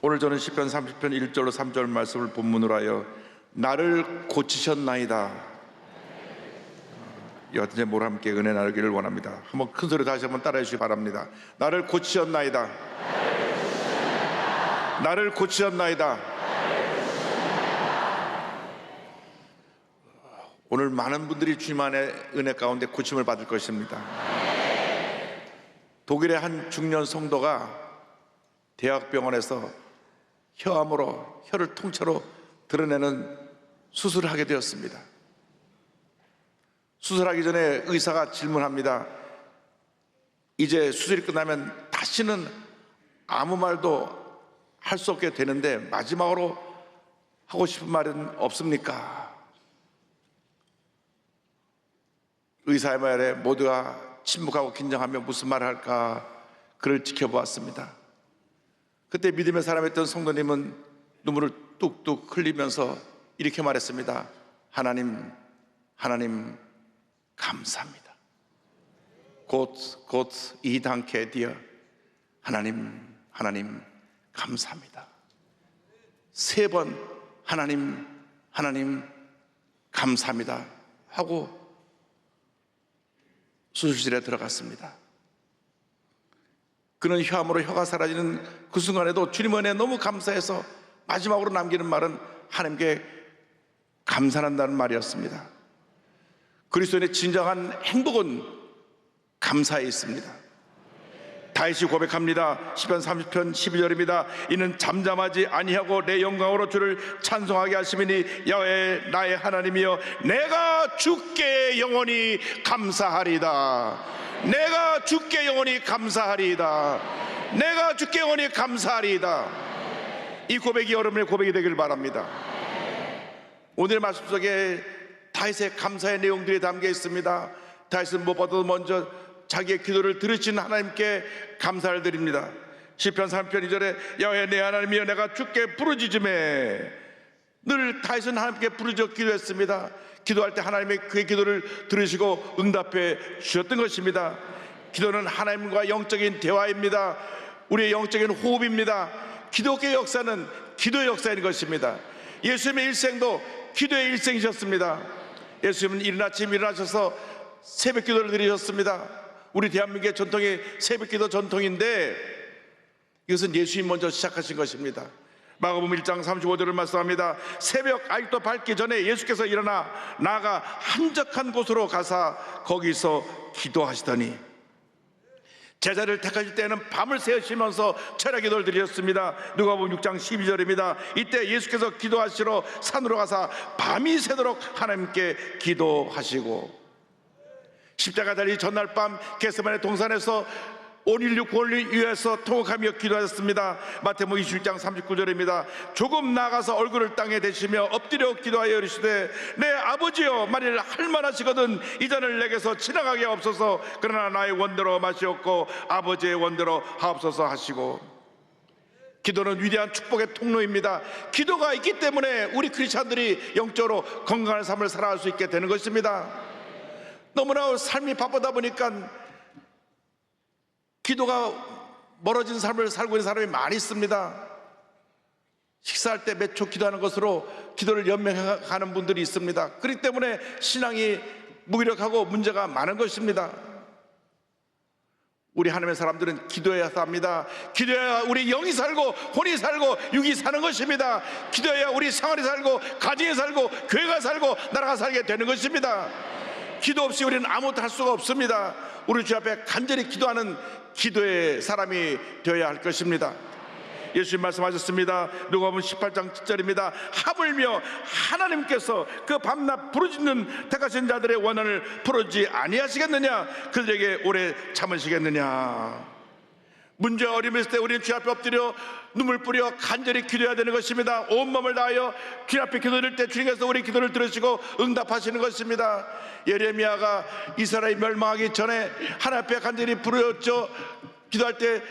오늘 저는 시편 30편 1절로 3절 말씀을 본문으로 하여 나를 고치셨나이다. 여하튼 제 모를 함께 은혜 나누기를 원합니다. 한번 큰 소리 다시 한번 따라해 주시기 바랍니다. 나를 고치셨나이다. 나를 고치셨나이다. 오늘 많은 분들이 주님 안에 은혜 가운데 고침을 받을 것입니다. 독일의 한 중년 성도가 대학병원에서 혀암으로 혀를 통째로 드러내는 수술을 하게 되었습니다. 수술하기 전에 의사가 질문합니다. 이제 수술이 끝나면 다시는 아무 말도 할 수 없게 되는데 마지막으로 하고 싶은 말은 없습니까? 의사의 말에 모두가 침묵하고 긴장하며 무슨 말을 할까 그를 지켜보았습니다. 그때 믿음의 사람이었던 성도님은 눈물을 뚝뚝 흘리면서 이렇게 말했습니다. 하나님 감사합니다. 곧 이 단케 디어 하나님 감사합니다. 3번 하나님 감사합니다 하고 수술실에 들어갔습니다. 그는 혀암으로 혀가 사라지는 그 순간에도 주님 은혜에 너무 감사해서 마지막으로 남기는 말은 하나님께 감사한다는 말이었습니다. 그리스도인의 진정한 행복은 감사에 있습니다. 다윗이 고백합니다. 시편 30편 12절입니다. 이는 잠잠하지 아니하고 내 영광으로 주를 찬송하게 하심이니 여호와 나의 하나님이여 내가 주께 영원히 감사하리이다. 내가 주께 영원히 감사하리이다. 내가 주께 영원히 감사하리이다. 이 고백이 여러분의 고백이 되길 바랍니다. 오늘의 말씀 속에 다윗의 감사의 내용들이 담겨 있습니다. 다윗은 무엇보다도 먼저 자기의 기도를 들으신 하나님께 감사를 드립니다. 시편 3편 2절에 여호와 내 하나님이여 내가 주께 부르짖음에 늘 다윗은 하나님께 부르짖어 기도했습니다. 기도할 때 하나님의 그의 기도를 들으시고 응답해 주셨던 것입니다. 기도는 하나님과 영적인 대화입니다. 우리의 영적인 호흡입니다. 기독교의 역사는 기도의 역사인 것입니다. 예수님의 일생도 기도의 일생이셨습니다. 예수님은 이른 아침 일어나셔서 새벽 기도를 드리셨습니다. 우리 대한민국의 전통이 새벽 기도 전통인데 이것은 예수님 먼저 시작하신 것입니다. 마가복음 1장 35절을 말씀합니다. 새벽 아직도 밝기 전에 예수께서 일어나 나아가 한적한 곳으로 가사 거기서 기도하시더니 제자를 택하실 때는 밤을 새우시면서 철야 기도를 드리셨습니다. 누가복음 6장 12절입니다. 이때 예수께서 기도하시러 산으로 가사 밤이 새도록 하나님께 기도하시고 십자가 달리 전날 밤 겟세마네 동산에서 온 인류 구원을 위해서 통곡하며 기도하셨습니다. 마태복음 21장 39절입니다. 조금 나아가서 얼굴을 땅에 대시며 엎드려 기도하여 이르시되 내 아버지여 만일 할만하시거든 이 잔을 내게서 지나가게 하옵소서. 그러나 나의 원대로 마시옵고 아버지의 원대로 하옵소서 하시고 기도는 위대한 축복의 통로입니다. 기도가 있기 때문에 우리 크리스찬들이 영적으로 건강한 삶을 살아갈 수 있게 되는 것입니다. 너무나 삶이 바쁘다 보니까 기도가 멀어진 삶을 살고 있는 사람이 많이 있습니다. 식사할 때 몇 초 기도하는 것으로 기도를 연명하는 분들이 있습니다. 그렇기 때문에 신앙이 무기력하고 문제가 많은 것입니다. 우리 하나님의 사람들은 기도해야 합니다. 기도해야 우리 영이 살고 혼이 살고 육이 사는 것입니다. 기도해야 우리 생활이 살고 가정이 살고 교회가 살고 나라가 살게 되는 것입니다. 기도 없이 우리는 아무것도 할 수가 없습니다. 우리 주 앞에 간절히 기도하는 기도의 사람이 되어야 할 것입니다. 예수님 말씀하셨습니다. 누가복음 18장 7절입니다. 하물며 하나님께서 그 밤낮 부르짖는 택하신 자들의 원한을 풀어주지 아니하시겠느냐? 그들에게 오래 참으시겠느냐? 문제와 어려움이 있을 때 우리는 주 앞에 엎드려 눈물 뿌려 간절히 기도해야 되는 것입니다. 온 마음을 다하여 주 앞에 기도드릴 때 주님께서 우리 기도를 들으시고 응답하시는 것입니다. 예레미야가 이스라엘이 멸망하기 전에 하나님 앞에 간절히 부르짖어 기도할 때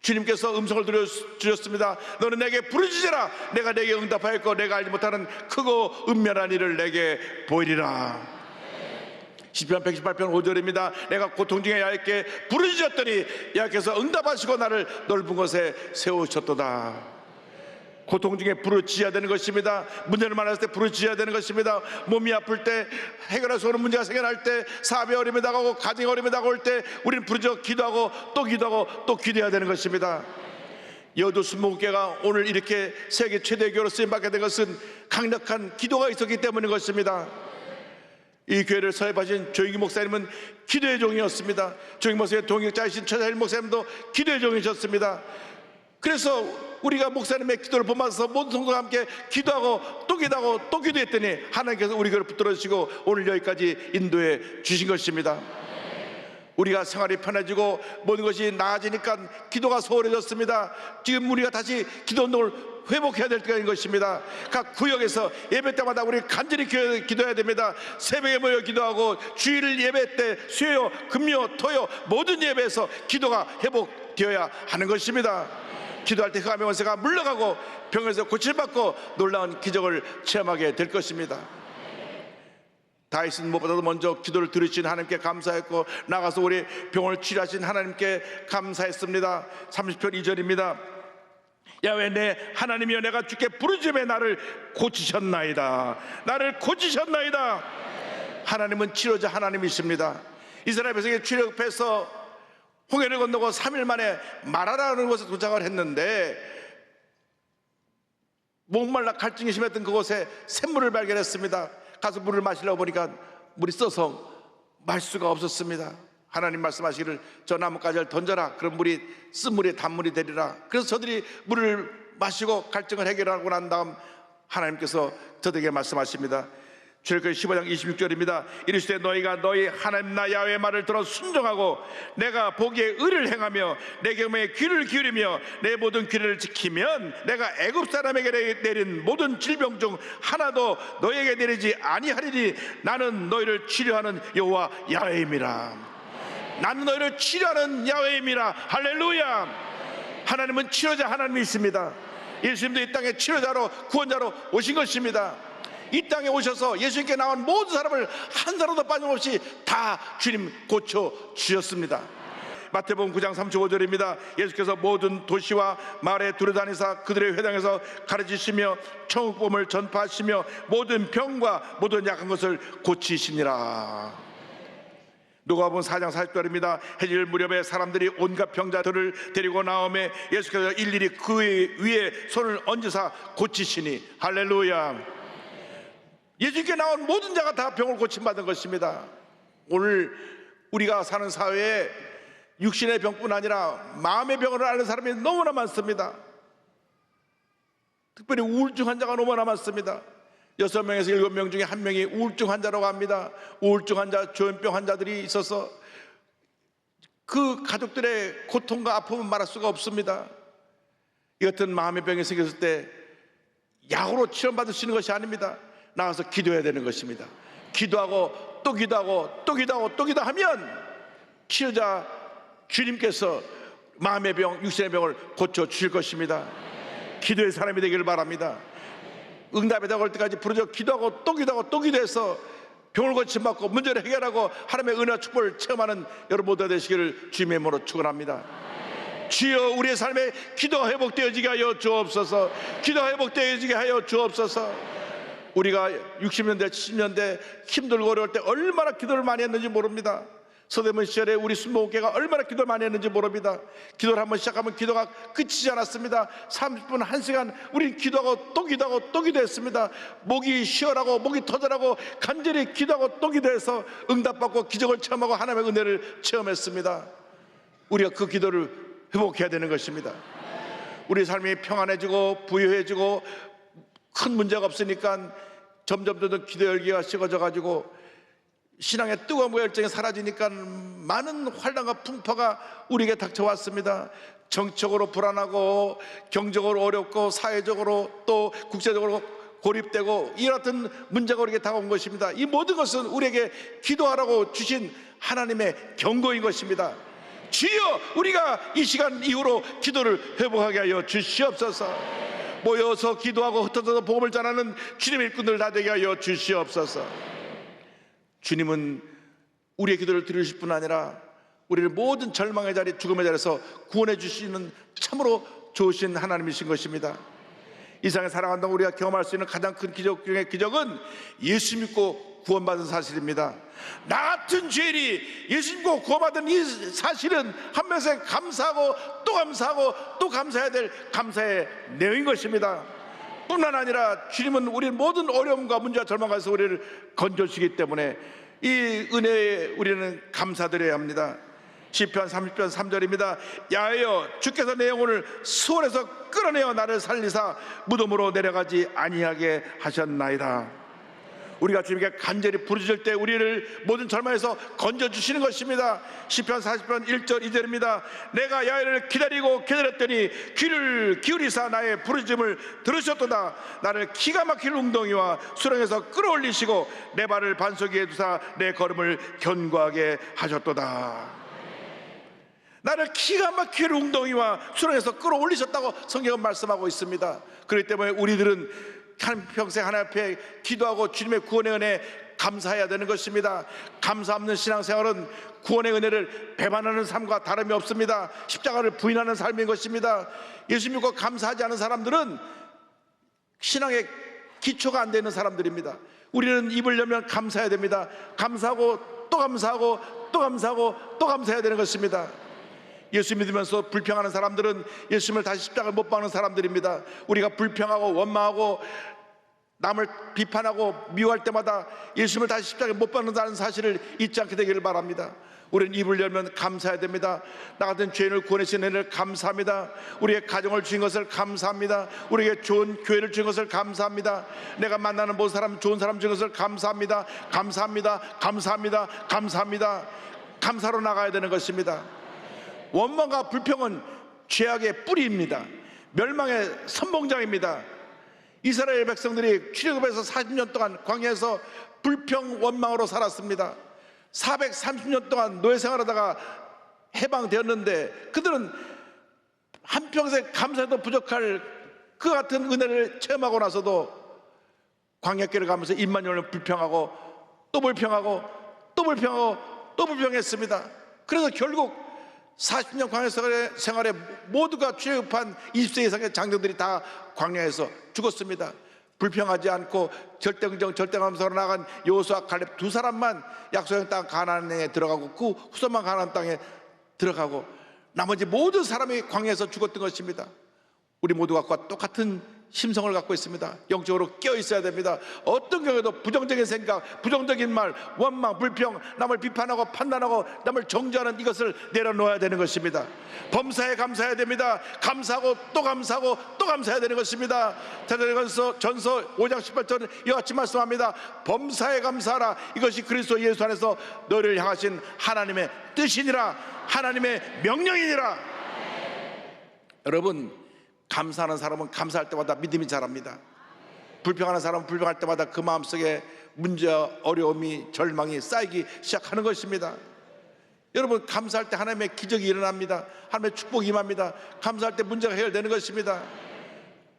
주님께서 음성을 들려주셨습니다. 너는 내게 부르짖으라. 내가 내게 응답하였고 내가 알지 못하는 크고 은밀한 일을 내게 보이리라. 시편 118편 5절입니다. 내가 고통 중에 야훼께 부르짖었더니 야훼께서 응답하시고 나를 넓은 곳에 세우셨도다. 고통 중에 부르짖어야 되는 것입니다. 문제를 만났을 때 부르짖어야 되는 것입니다. 몸이 아플 때, 해결할 수 없는 문제가 생겨날 때, 사업의 어려움이 다가오고 가정의 어려움이 다가올 때 우리는 부르짖어 기도하고 또 기도하고 또 기도해야 되는 것입니다. 여두 순복음교회가 오늘 이렇게 세계 최대 교회로 쓰임받게 된 것은 강력한 기도가 있었기 때문인 것입니다. 이 교회를 설립하신 조영기 목사님은 기도의 종이었습니다. 조영기 목사님의 동역자이신 최자일 목사님도 기도의 종이셨습니다. 그래서 우리가 목사님의 기도를 본받아서 모든 성도가 함께 기도하고 또 기도하고 또 기도했더니 하나님께서 우리 교회를 붙들어 주시고 오늘 여기까지 인도해 주신 것입니다. 우리가 생활이 편해지고 모든 것이 나아지니까 기도가 소홀해졌습니다. 지금 우리가 다시 기도 운동을 회복해야 될 때가 있는 것입니다. 각 구역에서 예배 때마다 우리 간절히 기도해야 됩니다. 새벽에 모여 기도하고 주일 예배 때 수요, 금요, 토요 모든 예배에서 기도가 회복되어야 하는 것입니다. 기도할 때 흑암의 원세가 물러가고 병에서 고침받고 놀라운 기적을 체험하게 될 것입니다. 다윗은 무엇보다도 먼저 기도를 들으신 하나님께 감사했고 나가서 우리 병을 치료하신 하나님께 감사했습니다. 30편 2절입니다. 야훼 내 하나님이여 내가 주께 부르짖음에 나를 고치셨나이다. 나를 고치셨나이다. 하나님은 치료자 하나님이십니다. 이스라엘 백성이 출애굽해서 홍해를 건너고 3일 만에 마라라는 곳에 도착을 했는데 목말라 갈증이 심했던 그곳에 샘물을 발견했습니다. 가서 물을 마시려고 보니까 물이 써서 마실 수가 없었습니다. 하나님 말씀하시기를 저 나뭇가지를 던져라. 그럼 물이 쓴물이 단물이 되리라. 그래서 저들이 물을 마시고 갈증을 해결하고 난 다음 하나님께서 저들에게 말씀하십니다. 출애굽기 15장 26절입니다. 이르시되 너희가 너희 하나님 나 야훼의 말을 들어 순종하고 내가 보기에 의를 행하며 내 경배에 귀를 기울이며 내 모든 규례를 지키면 내가 애굽 사람에게 내린 모든 질병 중 하나도 너희에게 내리지 아니하리니 나는 너희를 치료하는 여호와 야훼임이라. 나는 너희를 치료하는 야훼임이라. 할렐루야. 하나님은 치료자 하나님이십니다. 예수님도 이 땅에 치료자로 구원자로 오신 것입니다. 이 땅에 오셔서 예수님께 나온 모든 사람을 한 사람도 빠짐없이 다 주님 고쳐 주셨습니다. 마태복음 9장 35절입니다. 예수께서 모든 도시와 마을에 두루다니사 그들의 회당에서 가르치시며 천국복음을 전파하시며 모든 병과 모든 약한 것을 고치시니라. 누가복음 4장 40절입니다. 해질 무렵에 사람들이 온갖 병자들을 데리고 나오매 예수께서 일일이 그 위에 손을 얹으사 고치시니. 할렐루야. 예수님께 나온 모든 자가 다 병을 고침받은 것입니다. 오늘 우리가 사는 사회에 육신의 병뿐 아니라 마음의 병을 앓는 사람이 너무나 많습니다. 특별히 우울증 환자가 너무나 많습니다. 6명에서 7명 중에 1명이 우울증 환자라고 합니다. 우울증 환자, 조현병 환자들이 있어서 그 가족들의 고통과 아픔은 말할 수가 없습니다. 이 같은 마음의 병이 생겼을 때 약으로 치료받을 수 있는 것이 아닙니다. 나가서 기도해야 되는 것입니다. 기도하고 또 기도하고 또 기도하고 또 기도하면 치료자 주님께서 마음의 병, 육신의 병을 고쳐 주실 것입니다. 기도의 사람이 되기를 바랍니다. 응답이 다가올 때까지 부르짖어 기도하고 또 기도하고 또 기도해서 병을 고침받고 문제를 해결하고 하나님의 은혜와 축복을 체험하는 여러분 모두 되시기를 주님의 이름으로 축원합니다. 주여 우리의 삶에 기도가 회복되어지게 하여 주옵소서. 기도가 회복되어지게 하여 주옵소서. 우리가 60년대 70년대 힘들고 어려울 때 얼마나 기도를 많이 했는지 모릅니다. 서대문 시절에 우리 순복음교회가 얼마나 기도를 많이 했는지 모릅니다. 기도를 한번 시작하면 기도가 끝이지 않았습니다. 30분 1시간 우리는 기도하고 또 기도하고 또 기도했습니다. 목이 쉬어라고 목이 터져라고 간절히 기도하고 또 기도해서 응답받고 기적을 체험하고 하나님의 은혜를 체험했습니다. 우리가 그 기도를 회복해야 되는 것입니다. 우리 삶이 평안해지고 부유해지고 큰 문제가 없으니까 점점 더 기도 열기가 식어져 가지고 신앙의 뜨거움과 열정이 사라지니까 많은 환난과 풍파가 우리에게 닥쳐왔습니다. 정치적으로 불안하고 경제적으로 어렵고 사회적으로 또 국제적으로 고립되고 이 같은 문제가 우리에게 다가온 것입니다. 이 모든 것은 우리에게 기도하라고 주신 하나님의 경고인 것입니다. 주여 우리가 이 시간 이후로 기도를 회복하게 하여 주시옵소서. 모여서 기도하고 흩어져서 복음을 전하는 주님의 일꾼들 다 되게 하여 주시옵소서. 주님은 우리의 기도를 들으실 뿐 아니라 우리를 모든 절망의 자리, 죽음의 자리에서 구원해 주시는 참으로 좋으신 하나님이신 것입니다. 이 세상에 살아간다고 우리가 경험할 수 있는 가장 큰 기적 중의 기적은 예수 믿고 구원받은 사실입니다. 나 같은 죄인이 예수 믿고 구원받은 이 사실은 한평생 감사하고 또 감사하고 또 감사해야 될 감사의 내용인 것입니다. 뿐만 아니라 주님은 우리 모든 어려움과 문제와 절망에서 우리를 건져주시기 때문에 이 은혜에 우리는 감사드려야 합니다. 시편 30편 3절입니다. 야하여 주께서 내 영혼을 수월에서 끌어내어 나를 살리사 무덤으로 내려가지 아니하게 하셨나이다. 우리가 주님께 간절히 부르짖을 때 우리를 모든 절망에서 건져주시는 것입니다. 시편 40편 1절 2절입니다. 내가 야훼를 기다리고 기다렸더니 귀를 기울이사 나의 부르짖음을 들으셨도다. 나를 기가 막힐 웅덩이와 수렁에서 끌어올리시고 내 발을 반석 위에 두사 내 걸음을 견고하게 하셨도다. 나를 기가 막힐 웅덩이와 수렁에서 끌어올리셨다고 성경은 말씀하고 있습니다. 그렇기 때문에 우리들은 한평생 하나님 앞에 기도하고 주님의 구원의 은혜에 감사해야 되는 것입니다. 감사 없는 신앙생활은 구원의 은혜를 배반하는 삶과 다름이 없습니다. 십자가를 부인하는 삶인 것입니다. 예수 믿고 감사하지 않은 사람들은 신앙의 기초가 안 되는 사람들입니다. 우리는 입을 열면 감사해야 됩니다. 감사하고 또 감사하고 또 감사하고 또 감사해야 되는 것입니다. 예수 믿으면서 불평하는 사람들은 예수님을 다시 십자가에 못 박는 사람들입니다. 우리가 불평하고 원망하고 남을 비판하고 미워할 때마다 예수님을 다시 십자가에 못 박는다는 사실을 잊지 않게 되기를 바랍니다. 우리는 입을 열면 감사해야 됩니다. 나 같은 죄인을 구원해 주신 은혜를 감사합니다. 우리의 가정을 주신 것을 감사합니다. 우리에게 좋은 교회를 주신 것을 감사합니다. 내가 만나는 모든 사람 좋은 사람 주신 것을 감사합니다. 감사합니다. 감사합니다. 감사합니다. 감사로 나가야 되는 것입니다. 원망과 불평은 죄악의 뿌리입니다. 멸망의 선봉장입니다. 이스라엘 백성들이 출애굽에서 40년 동안 광야에서 불평 원망으로 살았습니다. 430년 동안 노예 생활하다가 해방되었는데 그들은 한평생 감사해도 부족할 그 같은 은혜를 체험하고 나서도 광야길을 가면서 입만 열면 불평하고 또 불평하고 또 불평하고 또 불평했습니다. 그래서 결국 40년 광야 생활에 모두가 출애굽한 20세 이상의 장정들이 다 광야에서 죽었습니다. 불평하지 않고 절대긍정 절대감사로 나간 여호수아 갈렙 두 사람만 약속의 땅 가나안에 들어가고 그 후손만 가나안 땅에 들어가고 나머지 모든 사람이 광야에서 죽었던 것입니다. 우리 모두가 똑같은 심성을 갖고 있습니다. 영적으로 깨어 있어야 됩니다. 어떤 경우에도 부정적인 생각, 부정적인 말, 원망, 불평, 남을 비판하고 판단하고 남을 정죄하는 이것을 내려놓아야 되는 것입니다. 범사에 감사해야 됩니다. 감사하고 또 감사하고 또 감사해야 되는 것입니다. 전서 5장 18절 이와 같이 말씀합니다. 범사에 감사하라. 이것이 그리스도 예수 안에서 너를 향하신 하나님의 뜻이니라. 하나님의 명령이니라. 여러분, 감사하는 사람은 감사할 때마다 믿음이 자랍니다. 불평하는 사람은 불평할 때마다 그 마음속에 문제와 어려움이 절망이 쌓이기 시작하는 것입니다. 여러분, 감사할 때 하나님의 기적이 일어납니다. 하나님의 축복이 임합니다. 감사할 때 문제가 해결되는 것입니다.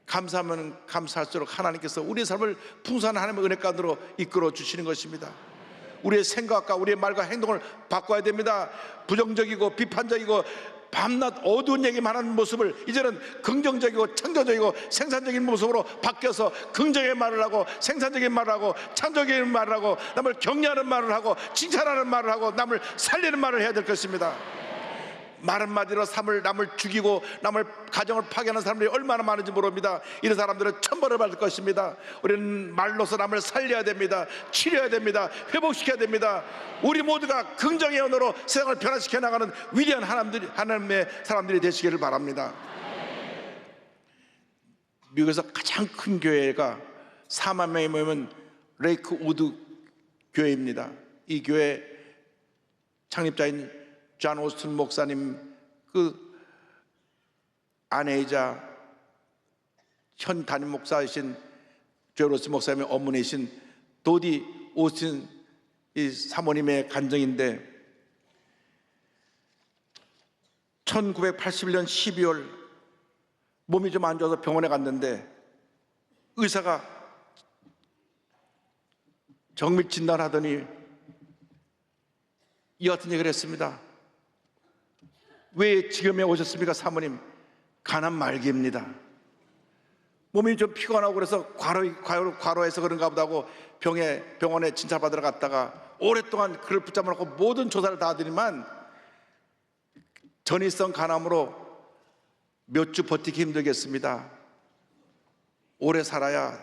감사하면 감사할수록 하나님께서 우리의 삶을 풍성한 하나님의 은혜 가운데로 이끌어 주시는 것입니다. 우리의 생각과 우리의 말과 행동을 바꿔야 됩니다. 부정적이고 비판적이고 밤낮 어두운 얘기만 하는 모습을 이제는 긍정적이고 창조적이고 생산적인 모습으로 바뀌어서 긍정의 말을 하고 생산적인 말을 하고 창조적인 말을 하고 남을 격려하는 말을 하고 칭찬하는 말을 하고 남을 살리는 말을 해야 될 것입니다. 말 한마디로 남을 죽이고 남을 가정을 파괴하는 사람들이 얼마나 많은지 모릅니다. 이런 사람들은 천벌을 받을 것입니다. 우리는 말로서 남을 살려야 됩니다. 치료해야 됩니다. 회복시켜야 됩니다. 우리 모두가 긍정의 언어로 세상을 변화시켜 나가는 위대한 하나님의 사람들이 되시기를 바랍니다. 미국에서 가장 큰 교회가 4만 명이 모이면 레이크 우드 교회입니다. 이 교회 창립자인 존 오스틴 목사님 그 아내이자 현 담임 목사이신 조로스 목사님의 어머니이신 도디 오스틴 이 사모님의 간증인데 1981년 12월 몸이 좀 안 좋아서 병원에 갔는데 의사가 정밀 진단하더니 이 같은 얘기를 했습니다. 왜 지금에 오셨습니까? 사모님, 가난 말기입니다. 몸이 좀 피곤하고 그래서 과로해서 그런가 보다고 병원에 진찰받으러 갔다가 오랫동안 그를 붙잡아 놓고 모든 조사를 다 드리만 전이성 간암으로 몇 주 버티기 힘들겠습니다. 오래 살아야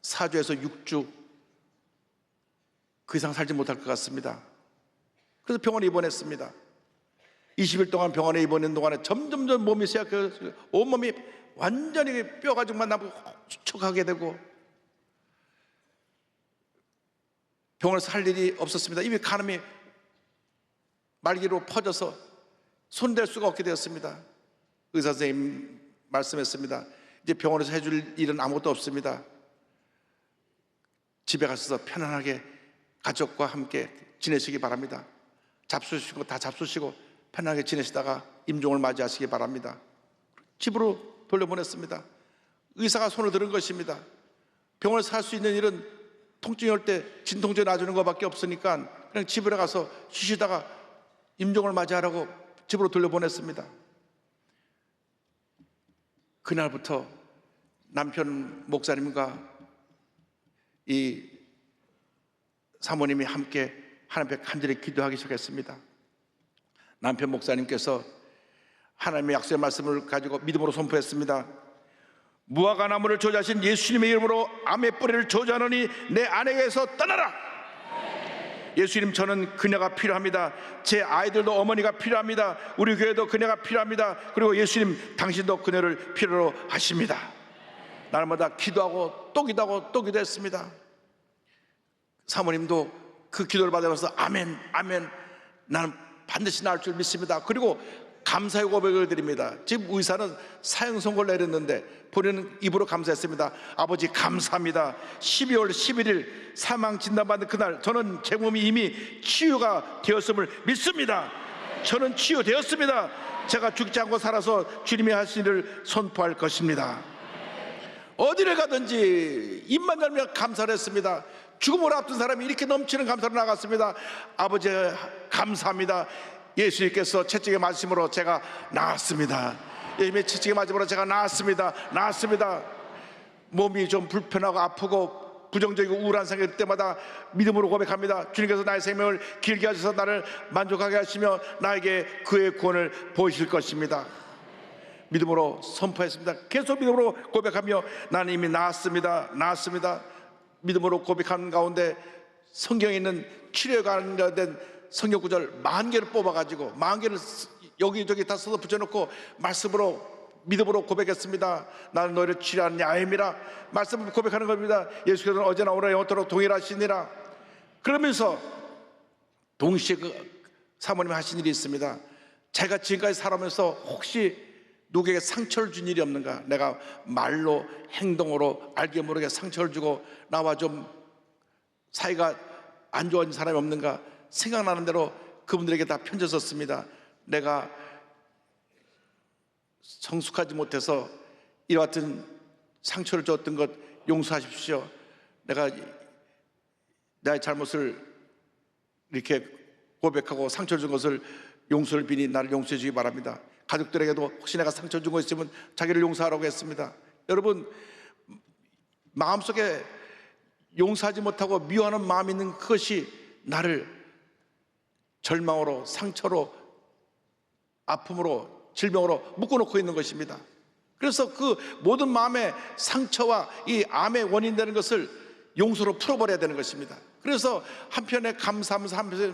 4주에서 6주 그 이상 살지 못할 것 같습니다. 그래서 병원에 입원했습니다. 20일 동안 병원에 입원한 동안에 점점 몸이 쇠약해서 온몸이 완전히 뼈 가죽만 남고 축축하게 되고 병원에서 할 일이 없었습니다. 이미 간암이 말기로 퍼져서 손댈 수가 없게 되었습니다. 의사 선생님 말씀했습니다. 이제 병원에서 해줄 일은 아무것도 없습니다. 집에 가셔서 편안하게 가족과 함께 지내시기 바랍니다. 잡수시고 다 잡수시고 편하게 지내시다가 임종을 맞이하시기 바랍니다. 집으로 돌려보냈습니다. 의사가 손을 들은 것입니다. 병원에서 할 수 있는 일은 통증이 올 때 진통제 놔주는 것밖에 없으니까 그냥 집에 가서 쉬시다가 임종을 맞이하라고 집으로 돌려보냈습니다. 그날부터 남편 목사님과 이 사모님이 함께 하나님 앞에 간절히 기도하기 시작했습니다. 남편 목사님께서 하나님의 약속의 말씀을 가지고 믿음으로 선포했습니다. 무화과나무를 저주하신 예수님의 이름으로 암의 뿌리를 저주하노니 내 아내에게서 떠나라. 예수님, 저는 그녀가 필요합니다. 제 아이들도 어머니가 필요합니다. 우리 교회도 그녀가 필요합니다. 그리고 예수님, 당신도 그녀를 필요로 하십니다. 날마다 기도하고 또 기도하고 또 기도했습니다. 사모님도 그 기도를 받아서 아멘, 아멘, 나는 반드시 나을 줄 믿습니다. 그리고 감사의 고백을 드립니다. 지금 의사는 사형 선고를 내렸는데 본인은 입으로 감사했습니다. 아버지 감사합니다. 12월 11일 사망 진단받는 그날 저는 제 몸이 이미 치유가 되었음을 믿습니다. 저는 치유되었습니다. 제가 죽지 않고 살아서 주님이 하신 일을 선포할 것입니다. 어디를 가든지 입만 열면 감사를 했습니다. 죽음을 앞둔 사람이 이렇게 넘치는 감사로 나갔습니다. 아버지 감사합니다. 예수님께서 채찍에 맞으심으로 제가 나았습니다. 예수님의 채찍에 맞으심으로 제가 나았습니다. 몸이 좀 불편하고 아프고 부정적이고 우울한 생각이 들 때마다 믿음으로 고백합니다. 주님께서 나의 생명을 길게 하셔서 나를 만족하게 하시며 나에게 그의 구원을 보이실 것입니다. 믿음으로 선포했습니다. 계속 믿음으로 고백하며 나는 이미 나았습니다. 믿음으로 고백하는 가운데 성경에 있는 치료에 관련된 성경 구절 10,000개를 뽑아가지고 10,000개를 여기저기 다 써서 붙여놓고 말씀으로 믿음으로 고백했습니다. 나는 너희를 치료하는 야임이라. 말씀으로 고백하는 겁니다. 예수께서는 어제나 오늘나 영원토록 동일하시니라. 그러면서 동시에 그 사모님이 하신 일이 있습니다. 제가 지금까지 살아오면서 혹시 누구에게 상처를 준 일이 없는가? 내가 말로 행동으로 알게 모르게 상처를 주고 나와 좀 사이가 안 좋은 사람이 없는가? 생각나는 대로 그분들에게 다 편지 썼습니다. 내가 성숙하지 못해서 이와 같은 상처를 줬던 것 용서하십시오. 내가 나의 잘못을 이렇게 고백하고 상처를 준 것을 용서를 비니 나를 용서해 주기 바랍니다. 가족들에게도 혹시 내가 상처 준 거 있으면 자기를 용서하라고 했습니다. 여러분, 마음속에 용서하지 못하고 미워하는 마음이 있는 그것이 나를 절망으로, 상처로, 아픔으로, 질병으로 묶어놓고 있는 것입니다. 그래서 그 모든 마음의 상처와 이 암의 원인 되는 것을 용서로 풀어버려야 되는 것입니다. 그래서 한편에 감사하면서 한편에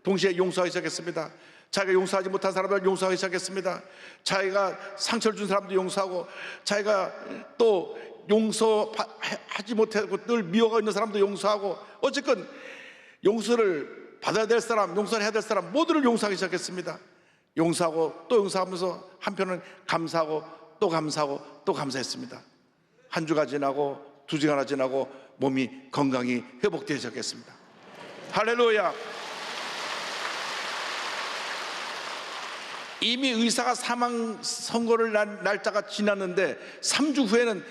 동시에 용서하기 시작했습니다. 자기가 용서하지 못한 사람들 용서하기 시작했습니다. 자기가 상처를 준 사람도 용서하고, 자기가 또 용서하지 못하고 늘 미워가 있는 사람도 용서하고, 어쨌건 용서를 받아야 될 사람, 용서를 해야 될 사람 모두를 용서하기 시작했습니다. 용서하고 또 용서하면서 한편은 감사하고 또 감사하고 또 감사했습니다. 한 주가 지나고 2주가 지나고 몸이 건강히 회복되기 시작했습니다. 할렐루야. 이미 의사가 사망 선고를 날짜가 지났는데 3주 후에는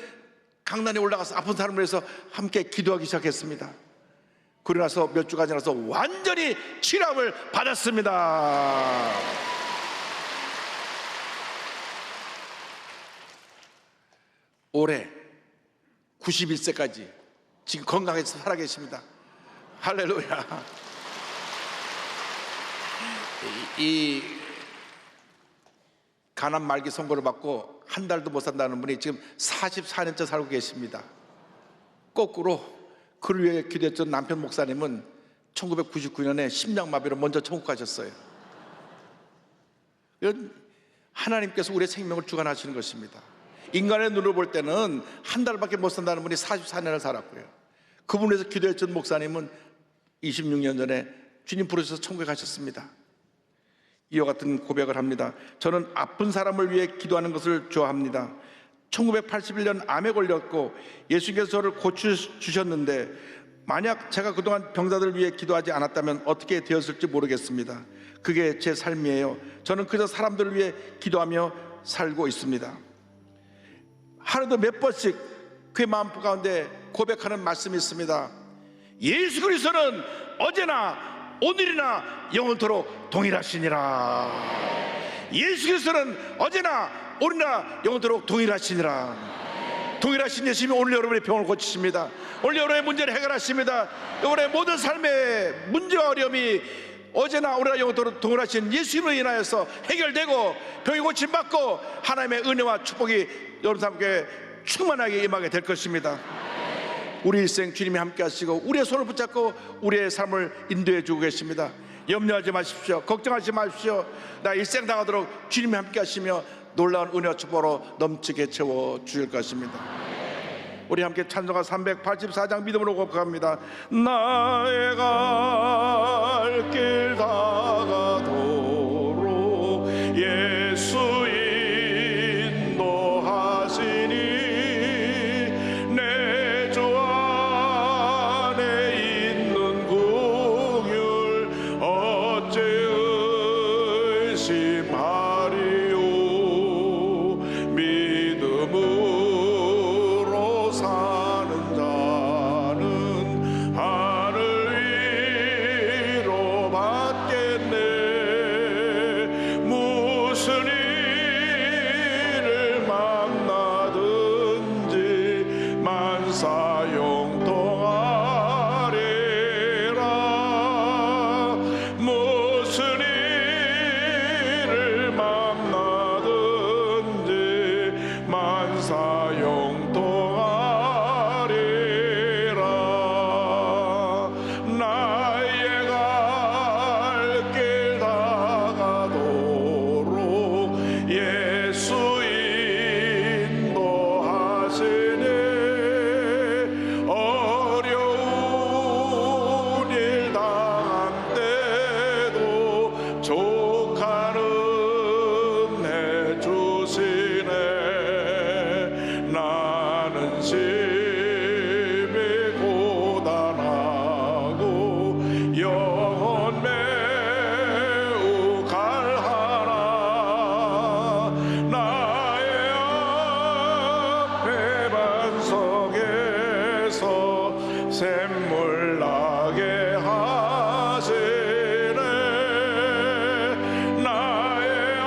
강단에 올라가서 아픈 사람을 위해서 함께 기도하기 시작했습니다. 그러고 나서 몇 주가 지나서 완전히 치료함을 받았습니다. 올해 91세까지 지금 건강해서 살아계십니다. 할렐루야. 이 간암 말기 선고를 받고 한 달도 못 산다는 분이 지금 44년째 살고 계십니다. 거꾸로 그를 위해 기도했던 남편 목사님은 1999년에 심장마비로 먼저 천국 가셨어요. 이건 하나님께서 우리의 생명을 주관하시는 것입니다. 인간의 눈으로 볼 때는 한 달밖에 못 산다는 분이 44년을 살았고요, 그분을 위해서 기도했던 목사님은 26년 전에 주님 부르셔서 천국에 가셨습니다. 이와 같은 고백을 합니다. 저는 아픈 사람을 위해 기도하는 것을 좋아합니다. 1981년 암에 걸렸고 예수님께서 저를 고쳐주셨는데 만약 제가 그동안 병자들을 위해 기도하지 않았다면 어떻게 되었을지 모르겠습니다. 그게 제 삶이에요. 저는 그저 사람들을 위해 기도하며 살고 있습니다. 하루도 몇 번씩 그의 마음 가운데 고백하는 말씀이 있습니다. 예수 그리스도는 어제나 오늘이나 영원토록 동일하시니라. 예수 그리스도는 어제나 오늘이나 영원토록 동일하시니라. 동일하신 예수님이 오늘 여러분의 병을 고치십니다. 오늘 여러분의 문제를 해결하십니다. 여러분의 모든 삶의 문제와 어려움이 어제나 오늘이나 영원토록 동일하신 예수님으로 인하여서 해결되고 병이 고침받고 하나님의 은혜와 축복이 여러분 삶에 충만하게 임하게 될 것입니다. 우리 일생 주님이 함께 하시고 우리의 손을 붙잡고 우리의 삶을 인도해 주고 계십니다. 염려하지 마십시오. 걱정하지 마십시오. 나 일생 당하도록 주님이 함께 하시며 놀라운 은혜와 축복으로 넘치게 채워 주실 것입니다. 우리 함께 찬송가 384장 믿음으로 고백합니다. 나의 갈 길 다가도록 예수 인도하시니 내 주 안에 있는 긍휼 어째 의심하리요. 믿음으로 사는 자는 하늘 위로 받겠네. 무슨 일을 만나든지 만사형통하리라. 무슨 일을 만나든지 만사형통하리라. 나의 갈 길 다가도록 예수 인도하시네. 어려운 일 당한 때도 족하는 해주시네. 나는 심히 고단하고 영혼 매우 갈하나. 나의 앞에 반석에서 샘물 나게 하시네. 나의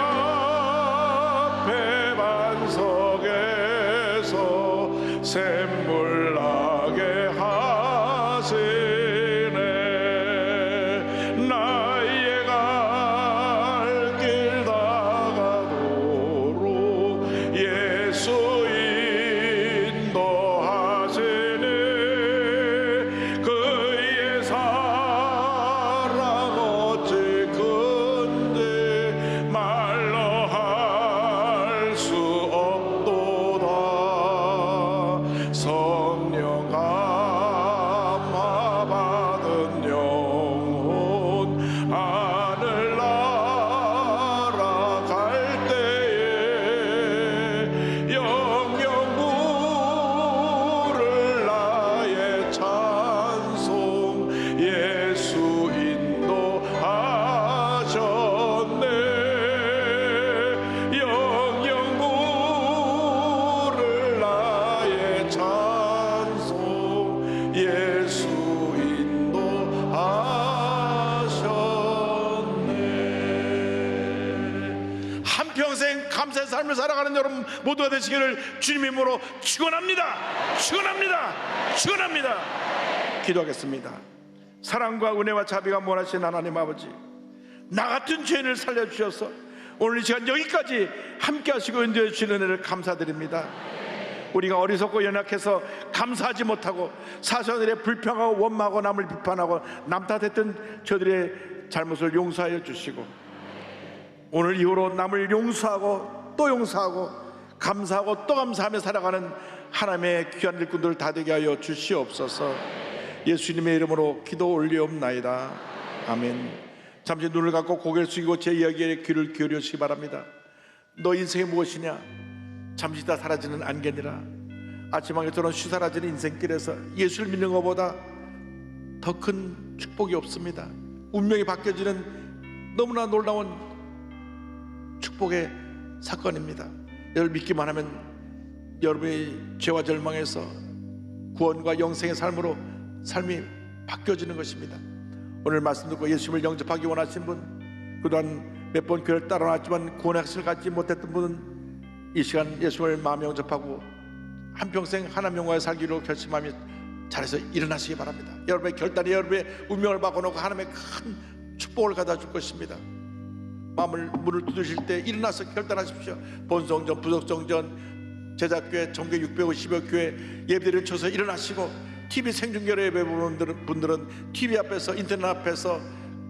앞에 반석에서 샘물 나게 하시네. 나의 갈 길 다가도록 예수 인도하시네. 그의 사랑 어찌 큰지 말로 할 수 없도다. 성령 삶을 살아가는 여러분 모두가 되시기를 주님의 이름으로 축원합니다. 축원합니다. 축원합니다. 기도하겠습니다. 사랑과 은혜와 자비가 원하시는 하나님 아버지, 나 같은 죄인을 살려주셔서 오늘 이 시간 여기까지 함께 하시고 인도해 주시는 은혜를 감사드립니다. 우리가 어리석고 연약해서 감사하지 못하고 사소한 불평하고 원망하고 남을 비판하고 남 탓했던 저들의 잘못을 용서하여 주시고, 오늘 이후로 남을 용서하고 또 용서하고 감사하고 또 감사하며 살아가는 하나님의 귀한 일꾼들 다 되게 하여 주시옵소서. 예수님의 이름으로 기도 올리옵나이다. 아멘. 잠시 눈을 감고 고개를 숙이고 제 이야기에 귀를 기울여 주시기 바랍니다. 너 인생이 무엇이냐? 잠시 다 사라지는 안개니라. 아침하게처럼 쉬사라지는 인생길에서 예수를 믿는 것보다 더 큰 축복이 없습니다. 운명이 바뀌어지는 너무나 놀라운 축복의 사건입니다. 여러분 믿기만 하면 여러분의 죄와 절망에서 구원과 영생의 삶으로 삶이 바뀌어지는 것입니다. 오늘 말씀 듣고 예수님을 영접하기 원하신 분, 그동안 몇 번 교회를 따라왔지만 구원의 확신을 갖지 못했던 분은 이 시간 예수를 마음에 영접하고 한평생 하나님 영광에 살기로 결심하며 잘해서 일어나시기 바랍니다. 여러분의 결단이 여러분의 운명을 바꿔놓고 하나님의 큰 축복을 가져다 줄 것입니다. 문을 두드실 때 일어나서 결단하십시오. 본성전, 부속성전, 제작교회, 정교 650여 교회 예배드리는 쳐서 일어나시고, TV 생중계로 예배 보는 분들은 TV 앞에서, 인터넷 앞에서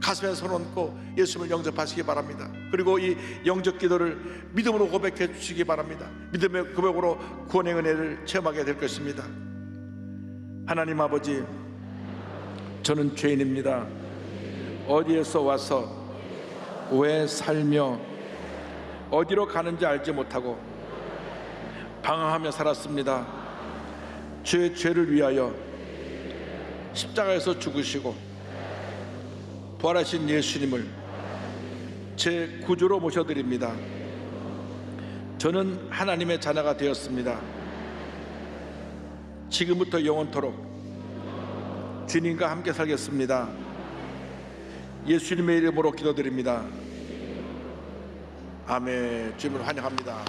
가슴에 손 얹고 예수님을 영접하시기 바랍니다. 그리고 이 영접 기도를 믿음으로 고백해 주시기 바랍니다. 믿음의 고백으로 구원의 은혜를 체험하게 될 것입니다. 하나님 아버지, 저는 죄인입니다. 어디에서 와서 왜 살며 어디로 가는지 알지 못하고 방황하며 살았습니다. 제 죄를 위하여 십자가에서 죽으시고 부활하신 예수님을 제 구주로 모셔드립니다. 저는 하나님의 자녀가 되었습니다. 지금부터 영원토록 주님과 함께 살겠습니다. 예수님의 이름으로 기도드립니다. 아멘. 주님을 환영합니다.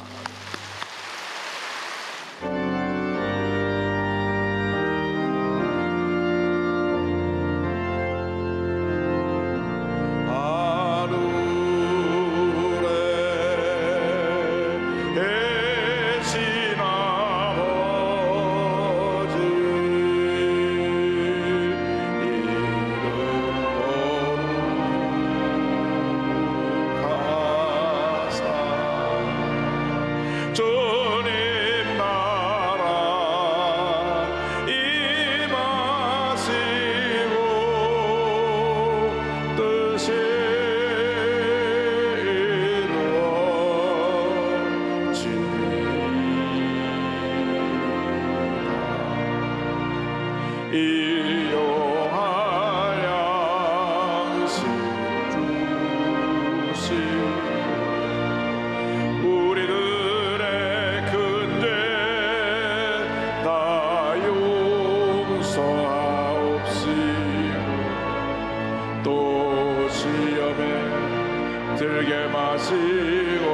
들게 마시고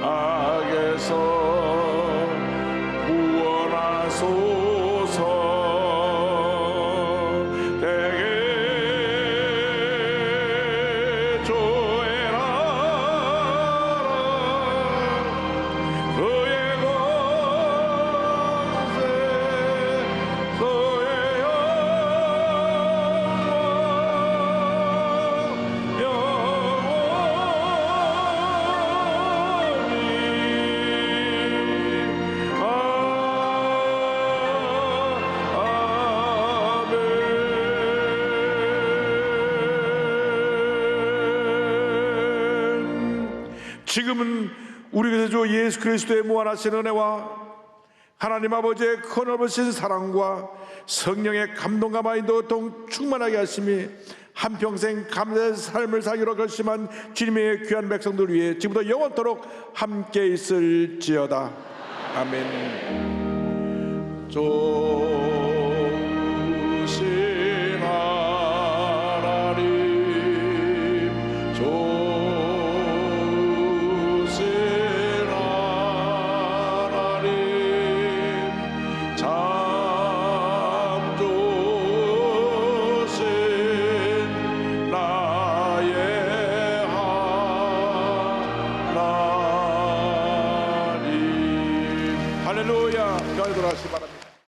악에서 구원하소서. 내게 조회하라 그의 권세 그의 지금은 우리 주 예수 그리스도의 무한하신 은혜와 하나님 아버지의 크넓으신 사랑과 성령의 감동과 마인도 동 충만하게 하심이 한평생 감사의 삶을 살기로 결심한 주님의 귀한 백성들 위해 지금부터 영원토록 함께 있을지어다. 아멘. 조신 하나님 조신 할렐루야. 결도하시 바랍니다.